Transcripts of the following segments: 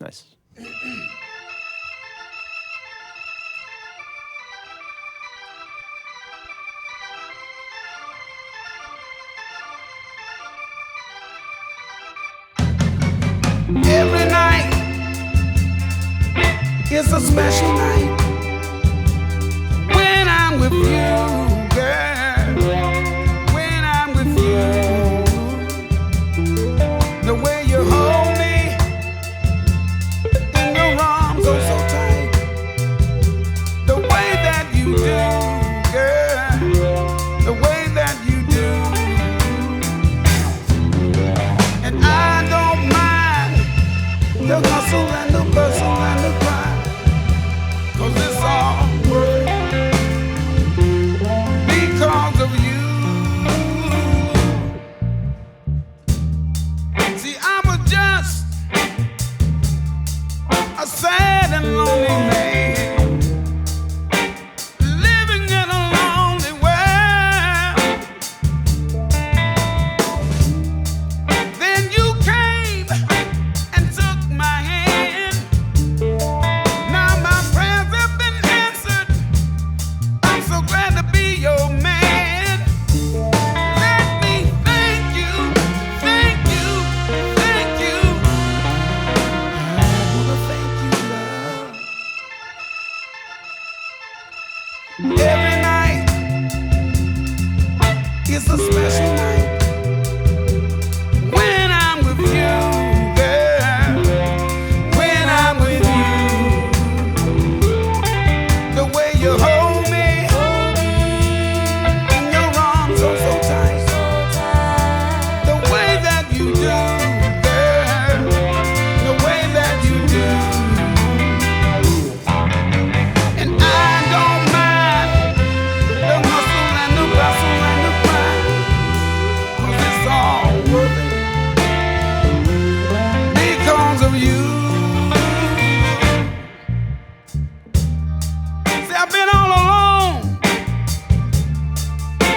Nice. Every night is a special night when I'm with you, girl. When I'm with you, the way you hold me in your arms, oh so tight, the way that you do, girl, the way that you do, and I don't mind the hustle and the bustle and the grind, 'cause it's all worth it because of you. See, I was just a sad and lonely man, living in a lonely world. Then you came and took my hand. Now my prayers have been answered. I'm so glad to be your man. Let me thank you, thank you, thank you. I wanna thank you, love. Every night is a special night when I'm with you, girl. When I'm with you, the way you hold me in your arms, oh so tight, the way that you do, girl, the way that you do, and I don't mind the hustle and the bustle and the grind, 'cause it's all worth it because of you. See, I've been all alone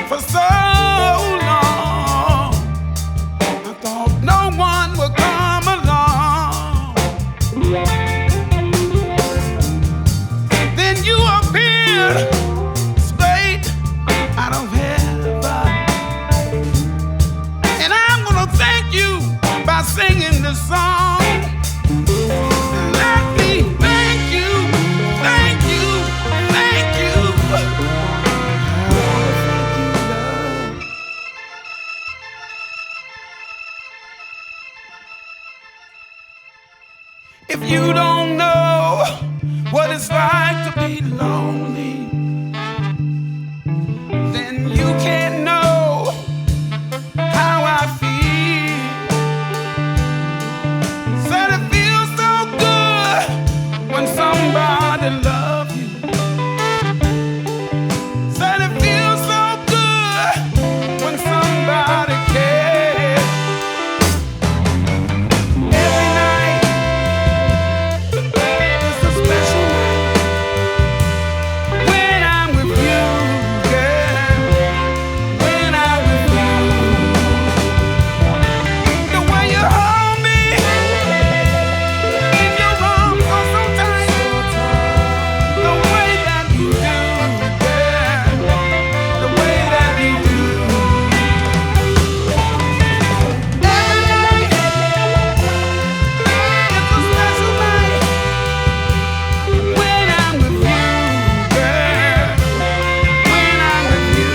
for so long. I thought no one would come along. Then you appeared straight out of heaven, and I'm gonna thank you by singing this song. Let me thank you, thank you, thank you. I wanna thank you, love. If you don't know what it's like to be lonely, then you can't know how I feel. Said it feels so good when somebody loves you. Said it feels so good when somebody cares. Every night is a special night when I'm with you, girl. When I'm with you, the way you hold me in your arms, oh so tight, the way that you do, girl, the way that you do. Every night is a special night when I'm with you, girl. When I'm with you.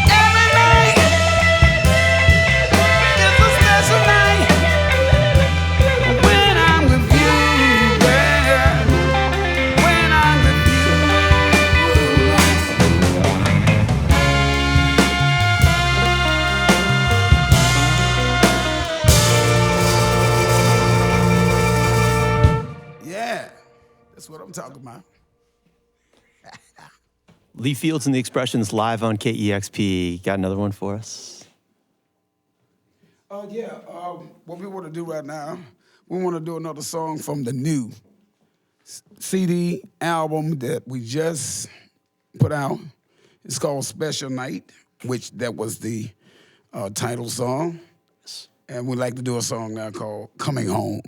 Every night is a special night when I'm with you, girl. When I'm with you. Yeah, that's what I'm talking about. Lee Fields and the Expressions live on KEXP. Got another one for us? What we want to do right now, we want to do another song from the new CD album that we just put out. It's called Special Night, which that was the title song. And we'd like to do a song now called Coming Home.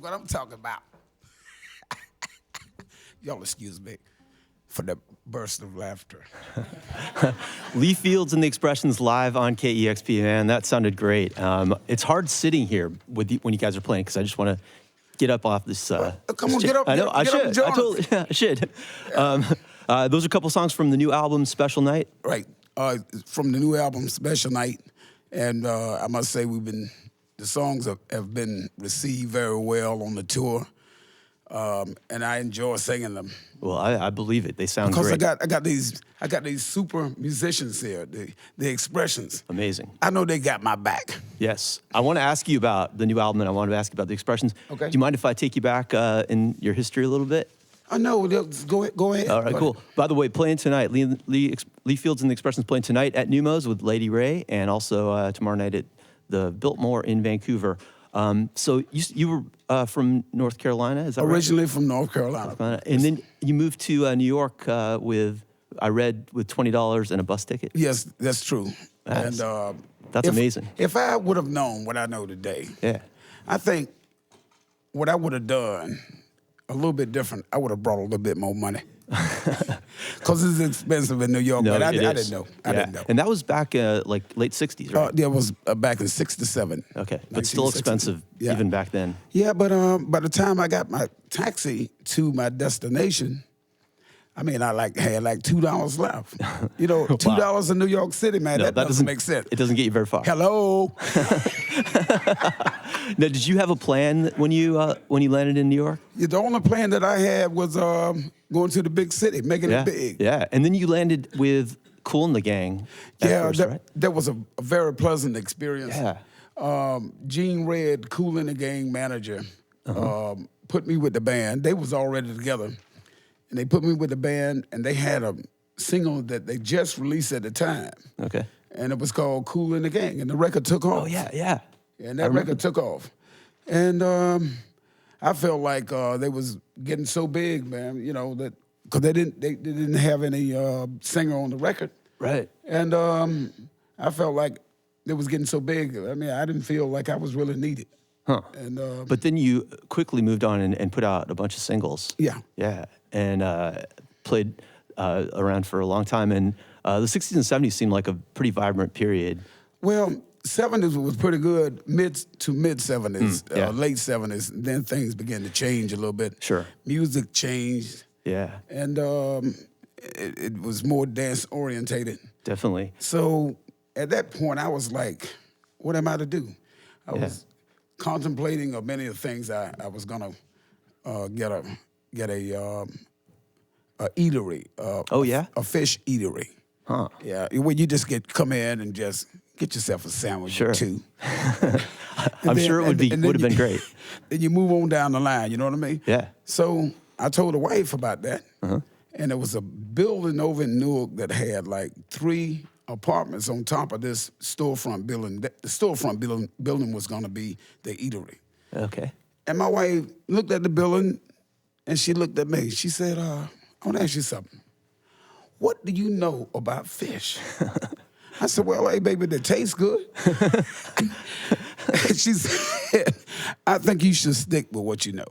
What I'm talking about. Y'all excuse me for the burst of laughter. Lee Fields and the Expressions live on KEXP, man. That sounded great. It's hard sitting here with when you guys are playing because I just want to get up off this. Come on, get up. I know, I should. I totally, yeah, I should. Yeah. Those are a couple songs from the new album, Special Night. Right. From the new album, Special Night. And I must say the songs have been received very well on the tour, and I enjoy singing them. Well, I believe it. They sound great. Because I got these super musicians here, the Expressions. Amazing. I know they got my back. Yes. I want to ask you about the new album, and I want to ask you about the Expressions. Okay. Do you mind if I take you back in your history a little bit? Oh, no, go ahead. All right, cool. By the way, playing tonight, Lee Fields and the Expressions playing tonight at Neumos with Lady Ray, and also tomorrow night at the Wilmore in Vancouver. So you were from North Carolina, is that Originally from North Carolina. And then you moved to New York with $20 and a bus ticket? Yes, that's true. That's amazing. If I would have known what I know today, yeah, I think what I would have done a little bit different. I would have brought a little bit more money. Because it's expensive in New York, No, but I it didn't is. know. I Yeah. didn't know. And that was back like late 60s, right? Yeah, it was back in '67. Okay, but still 1960. expensive Yeah. even back then. Yeah, but by the time I got my taxi to my destination, I mean, I had like $2 left. You know, $2 in New York City, man, No, that doesn't make sense. It doesn't get you very far. Hello. Now, did you have a plan when you landed in New York? Yeah, the only plan that I had was going to the big city, making Yeah, it big. yeah. And then you landed with Kool and the Gang. At first, right? That was a very pleasant experience. Yeah. Gene Red, Kool and the Gang manager, put me with the band. They was already together. And they put me with the band, and they had a single that they just released at the time. Okay. And it was called Kool and the Gang, and the record took off. Oh yeah, yeah. And that record took off. And I felt like they was getting so big, man, you know, that because they didn't have any singer on the record. Right. And I felt like they was getting so big. I mean, I didn't feel like I was really needed. Huh. And But then you quickly moved on and put out a bunch of singles. yeah. Yeah. And played around for a long time. And the 60s and 70s seemed like a pretty vibrant period. Well, 70s was pretty good, mid 70s, yeah. late 70s. Then things began to change a little bit. Sure. Music changed. Yeah. And it was more dance orientated. Definitely. So at that point, I was like, what am I to do? I was contemplating of many of the things I was gonna get a eatery. Oh yeah. A fish eatery. Huh. Yeah, where you just come in and just get yourself a sandwich Sure. or two. I'm sure it would have been great. Then you move on down the line. You know what I mean? Yeah. So I told the wife about that, and there was a building over in Newark that had like 3 apartments on top of this storefront building. The storefront building was going to be the eatery. Okay. And my wife looked at the building, and she looked at me. She said, I want to ask you something. What do you know about fish? I said, well, hey, baby, they taste good. She said, I think you should stick with what you know.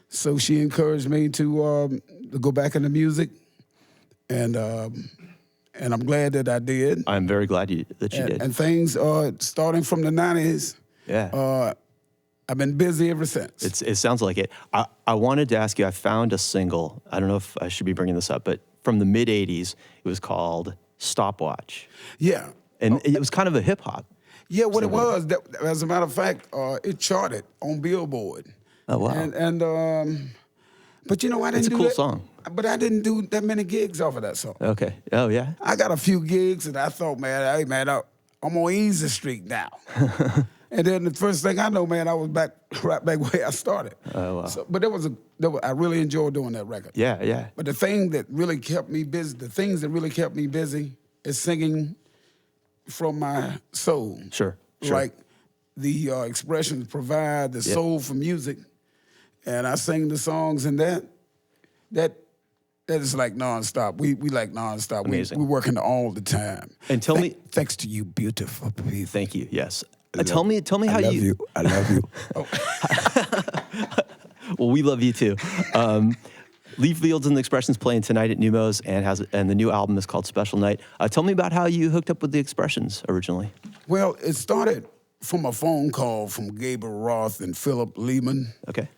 So she encouraged me to go back into music, and I'm glad that I did. I'm very glad that you did. And things starting from the 90s, Yeah. I've been busy ever since. It sounds like it. I wanted to ask you, I found a single, I don't know if I should be bringing this up, but from the mid-'80s, it was called Stopwatch. Yeah. And it was kind of a hip-hop. Yeah, what it was, as a matter of fact, it charted on Billboard. Oh, wow. And but you know, I didn't It's a do cool that, song. But I didn't do that many gigs off of that song. Okay. Oh, yeah? I got a few gigs, and I thought, man, hey, man, I'm on easy street now. And then the first thing I know, man, I was right back where I started. Oh, wow. So, but I really enjoyed doing that record. Yeah, yeah. But the thing that really kept me busy, is singing from my soul. Sure. Like the expressions provide the soul for music, and I sing the songs, and that is like nonstop. We like nonstop. Amazing. We're working all the time. And tell me, thanks to you, beautiful people. thank you. Yes. Tell me how I love you. I love you. Well, we love you too. Lee Fields and the Expressions playing tonight at Neumos, and the new album is called Special Night. Tell me about how you hooked up with the Expressions originally. Well, it started from a phone call from Gabriel Roth and Philip Lehman. Okay.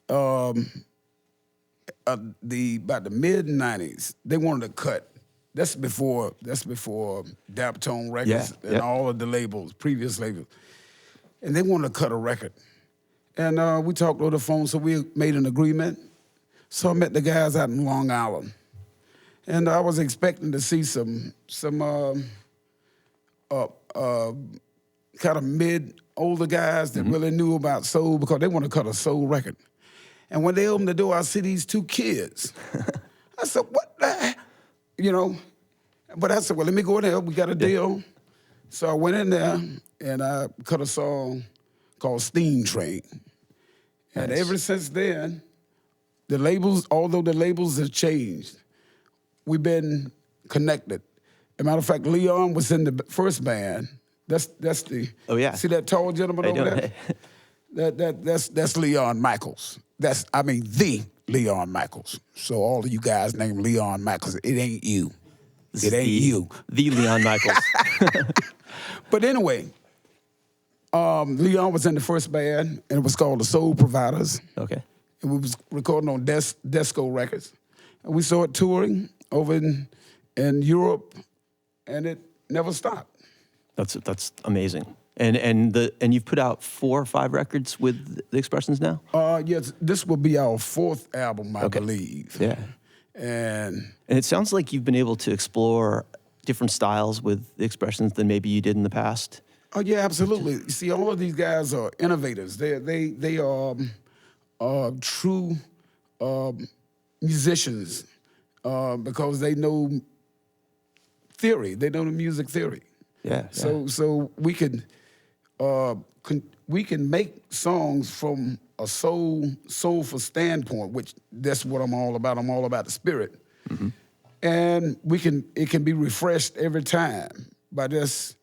About the mid-'90s, they wanted to cut. That's before Daptone Records and all of the labels, previous labels. And they wanted to cut a record. And we talked over the phone, so we made an agreement. So I met the guys out in Long Island. And I was expecting to see some kind of older guys that really knew about soul, because they want to cut a soul record. And when they opened the door, I see these 2 kids. I said, what the, you know? But I said, well, let me go in there. We got a deal. So I went in there, and I cut a song called Steam Train. And Nice. ever since then, although the labels have changed, we've been connected. As a matter of fact, Leon was in the first band. That's the. Oh, yeah. See that tall gentleman over there? That's Leon Michaels. The Leon Michaels. So all of you guys named Leon Michaels, it ain't you. It ain't you. The Leon Michaels. But anyway, Leon was in the first band, and it was called the Soul Providers. Okay. And we was recording on Desco Records. And we started touring over in Europe, and it never stopped. That's amazing. And you've put out 4 or 5 records with the Expressions now? Yes, this will be our 4th album, I believe. Yeah. And it sounds like you've been able to explore different styles with the Expressions than maybe you did in the past. Oh yeah, absolutely. You see, all of these guys are innovators. They are true musicians because they know theory. They know the music theory. Yeah. So we can make songs from a soulful standpoint, which that's what I'm all about. I'm all about the spirit. Mm-hmm. And it can be refreshed every time by just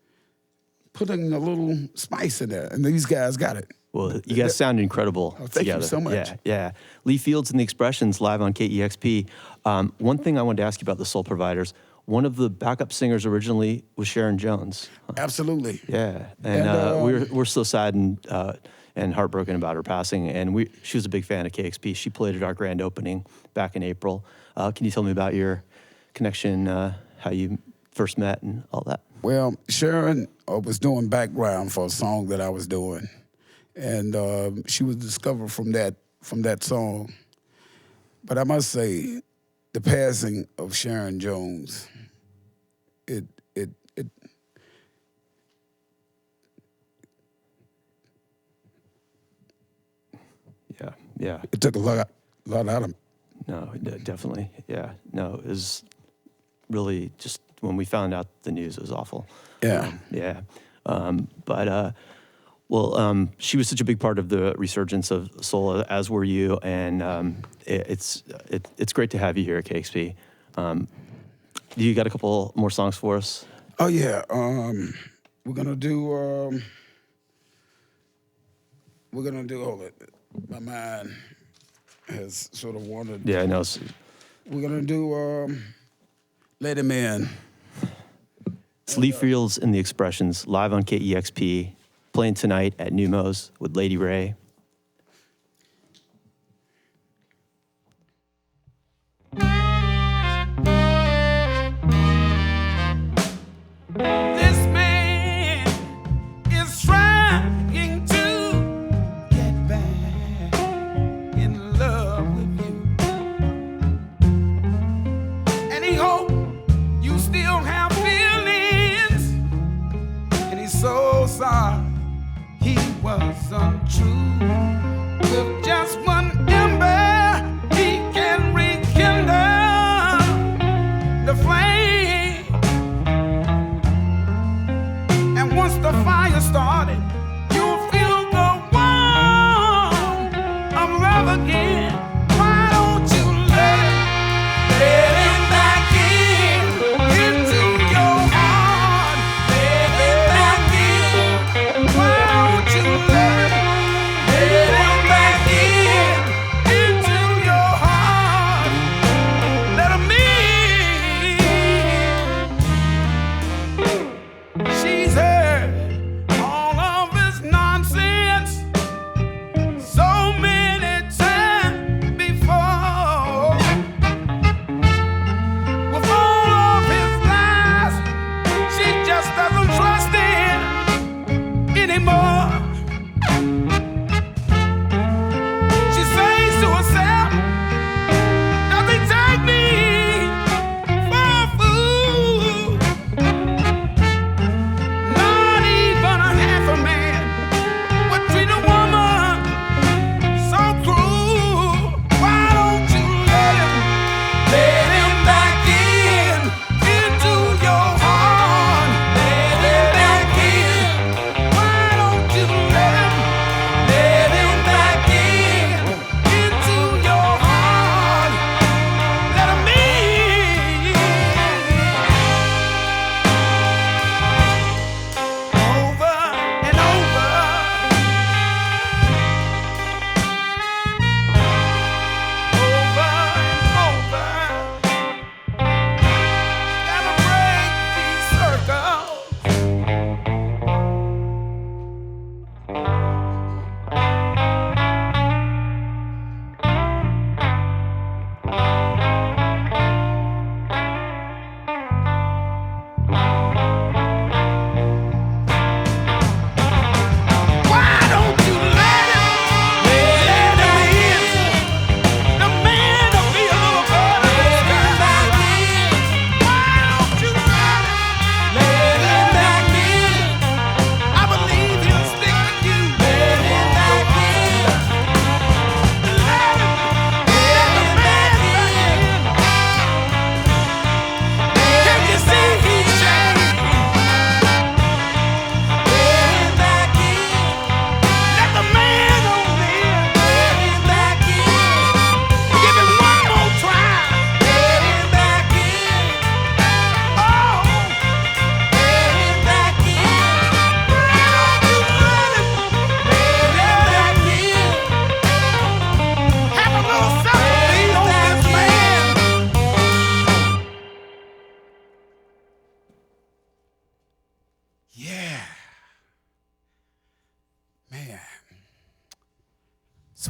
putting a little spice in there. And these guys got it. Well, you guys sound incredible thank together. you so much. Yeah, yeah. Lee Fields and the Expressions live on KEXP. One thing I wanted to ask you about the Soul Providers, one of the backup singers originally was Sharon Jones. Absolutely. Yeah, and we're so sad and heartbroken about her passing. And she was a big fan of KEXP. She played at our grand opening back in April. Can you tell me about your connection, how you first met and all that? Well, Sharon was doing background for a song that I was doing, and she was discovered from that song. But I must say, the passing of Sharon Jones, it yeah. It took a lot out of me. No, definitely. Yeah. No, it was really just when we found out the news, it was awful. Yeah. She was such a big part of the resurgence of soul, as were you, and it's great to have you here at KEXP. You got a couple more songs for us? Oh yeah, we're gonna do. Hold it, my mind has sort of wandered. Yeah, I know. We're gonna do "Let Him In." It's Lee Fields and the Expressions live on KEXP, playing tonight at Numos with Lady Ray. This man is trying to get back in love with you, and he hopes you still have feelings, and he's so sorry he was untrue.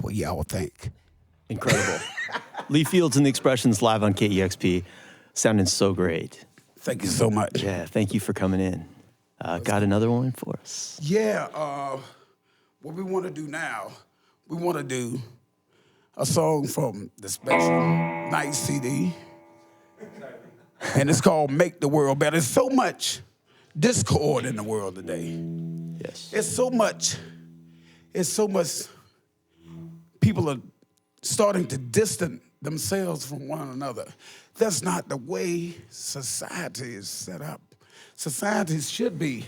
What y'all think? Incredible. Lee Fields and the Expressions live on KEXP. Sounding so great. Thank you so much. Yeah, thank you for coming in. Got another one for us? Yeah, what we want to do now, we want to do a song from the Special Night CD. And it's called Make the World Better. There's so much discord in the world today. Yes. It's so much people are starting to distance themselves from one another. That's not the way society is set up. Society should be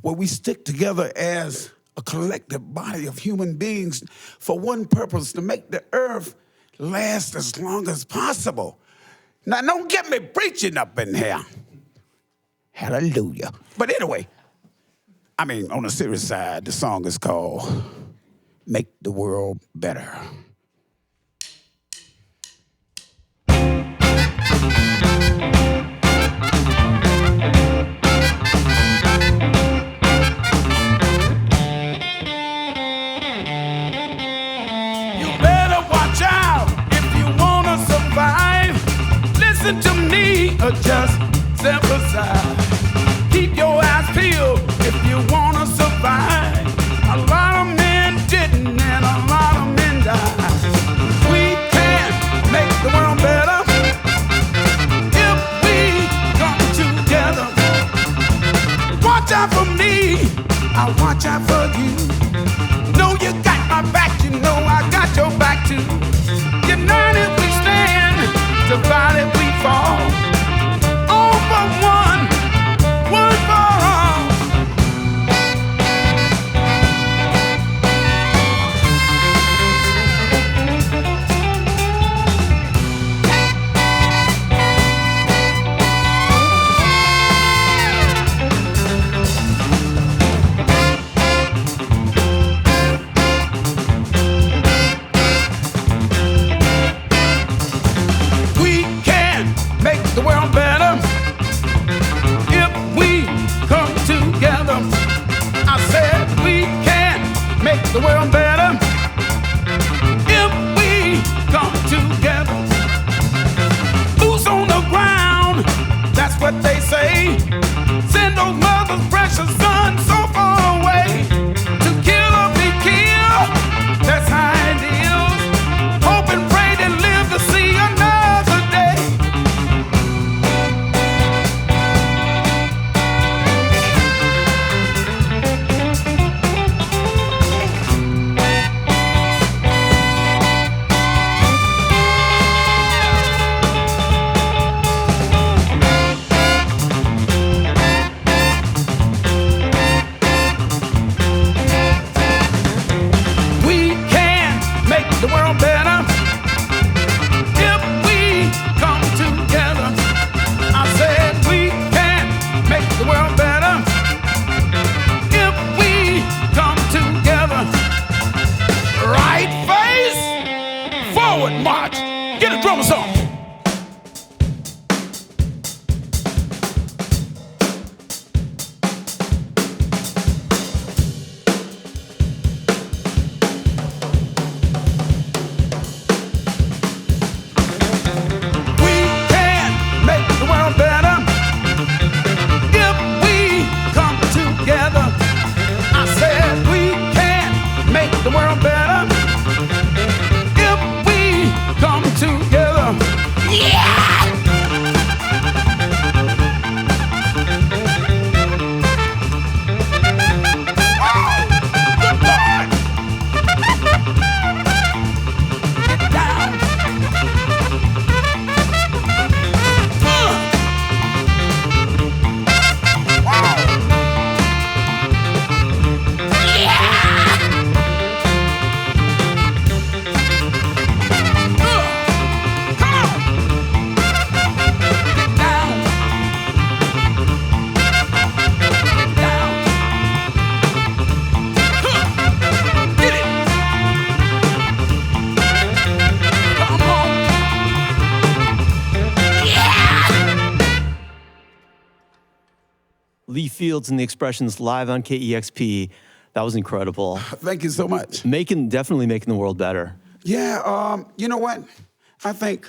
where we stick together as a collective body of human beings for one purpose, to make the earth last as long as possible. Now, don't get me preaching up in here. Hallelujah. But anyway, I mean, on the serious side, the song is called Make the World Better. Listen to me, or just step aside. Keep your eyes peeled if you wanna survive. A lot of men didn't, and a lot of men died. We can make the world better if we come together. Watch out for me, I watch out for you. Know you got my back, you know I got your back too. United we stand, divided we fall. All for one for all. We can make the world better if we come together. I said we can make the world better if we come together. Boots on the ground, that's what they say. Send those mothers, precious sons so far away. To kill or be killed, that's how it is. Hope and pray they live to see another day. We can make the world better if we come together. I said we can make the world better if we come together. Right face, forward march. Get a drum song. We can make the world better if we come together. I said we can make the world better if we come together. Yeah! Oh, good Lord! Get down. Wow. Lee Fields and the Expressions live on KEXP. That was incredible. Thank you so much. Definitely making the world better. Yeah, you know what? I think,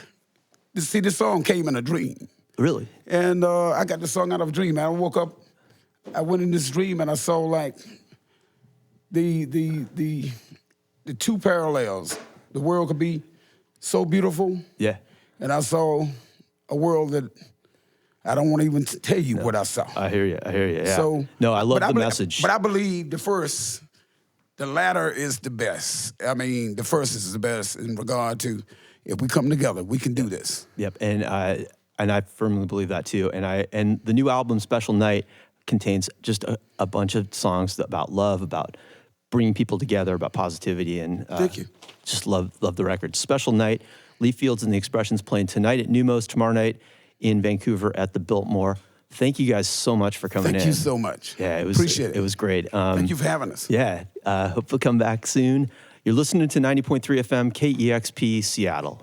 see, this song came in a dream. Really? And I got the song out of a dream. I woke up, I went in this dream and I saw like the two parallels. The world could be so beautiful. Yeah. And I saw a world that I don't want to even tell you what I saw. I hear you. Yeah. So, no, I love the message. But I believe the latter is the best. I mean, the first is the best in regard to if we come together, we can do this. Yep, and I firmly believe that too. And the new album, Special Night, contains just a bunch of songs about love, about bringing people together, about positivity, and thank you. Just love the record. Special Night, Lee Fields and the Expressions playing tonight at Numos, tomorrow night in Vancouver at the Biltmore. Thank you guys so much for coming in. Thank you so much. Yeah, appreciate it. It was great. Thank you for having us. Yeah, hope you'll come back soon. You're listening to 90.3 FM KEXP Seattle.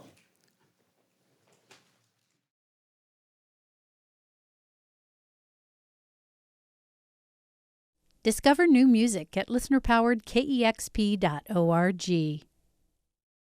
Discover new music at listener-powered KEXP.org.